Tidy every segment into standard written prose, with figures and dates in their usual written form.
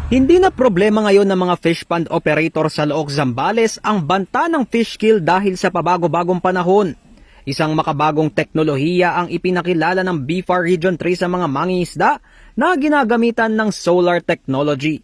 Hindi na problema ngayon ng mga fish pond operator sa Looc, Zambales ang banta ng fish kill dahil sa pabago-bagong panahon. Isang makabagong teknolohiya ang ipinakilala ng BFAR Region 3 sa mga mangingisda na ginagamitan ng solar technology.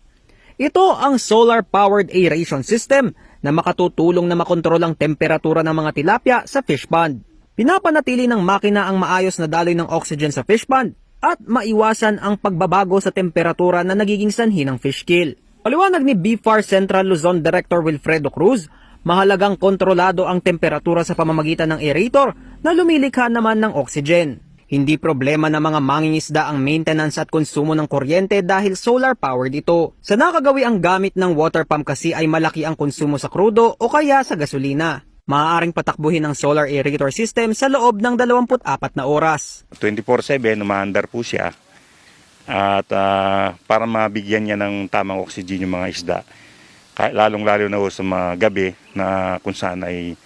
Ito ang solar-powered aeration system na makatutulong na makontrol ang temperatura ng mga tilapia sa fish pond. Pinapanatili ng makina ang maayos na daloy ng oxygen sa fish pond at maiwasan ang pagbabago sa temperatura na nagiging sanhi ng fish kill. Paliwanag ni BFAR Central Luzon Director Wilfredo Cruz, mahalagang kontrolado ang temperatura sa pamamagitan ng aerator na lumilikha naman ng oxygen. Hindi problema ng mga mangingisda ang maintenance at konsumo ng kuryente dahil solar-powered ito. Sa nakagawi ang gamit ng water pump kasi ay malaki ang konsumo sa krudo o kaya sa gasolina. Maaaring patakbuhin ang solar aerator system sa loob ng 24 na oras. 24/7 umaandar po siya at para mabigyan niya ng tamang oxygen yung mga isda. Lalong-lalo na sa mga gabi na kung saan ay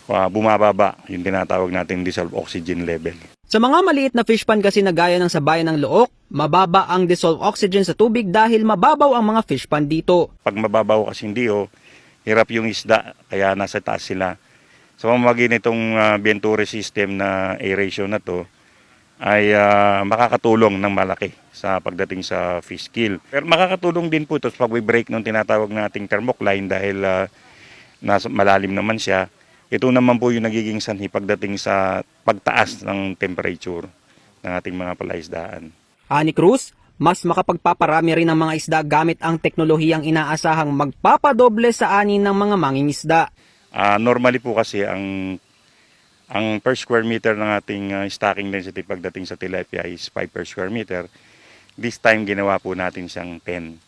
bumababa yung tinatawag nating dissolved oxygen level. Sa mga maliit na fish pond kasi na gaya ng sa bayan ng Looc, mababa ang dissolved oxygen sa tubig dahil mababaw ang mga fish pond dito. Pag mababaw kasi hindi hirap yung isda, kaya nasa taas sila. Sa pamamagitan nitong Venturi system na aeration na to, ay makakatulong ng malaki sa pagdating sa fish kill. Pero makakatulong din po ito sa pag-break ng tinatawag nating thermocline dahil nasa malalim naman siya. Ito naman po yung nagiging sanhi pagdating sa pagtaas ng temperature ng ating mga palaisdaan. Ani Cruz, mas makapagpaparami rin ng mga isda gamit ang teknolohiyang inaasahang magpapadoble sa ani ng mga mangingisda. Normally po kasi ang per square meter ng ating stocking density pagdating sa tilapia is 5 per square meter. This time ginawa po natin siyang 10.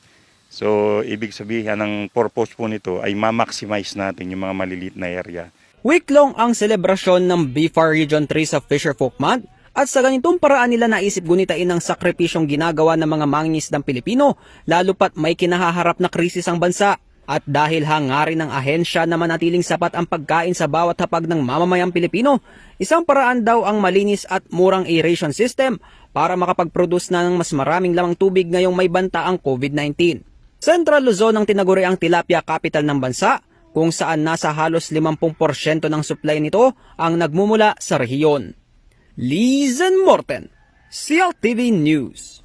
So ibig sabihin ang purpose po nito ay ma-maximize natin yung mga maliliit na area. Week-long ang selebrasyon ng BFAR Region 3 sa Fisher Folk Month at sa ganitong paraan nila naisip gunitain ang sakripisyong ginagawa ng mga mangingisdang Pilipino lalo pat may kinahaharap na krisis ang bansa. At dahil hangarin ng ahensya na manatiling sapat ang pagkain sa bawat hapag ng mamamayang Pilipino, isang paraan daw ang malinis at murang aeration system para makapag-produce na ng mas maraming lamang tubig ngayong may banta ang COVID-19. Central Luzon ang tinaguri ang tilapia capital ng bansa, kung saan nasa halos 50% ng supply nito ang nagmumula sa rehiyon. Lizen Morten, CLTV News.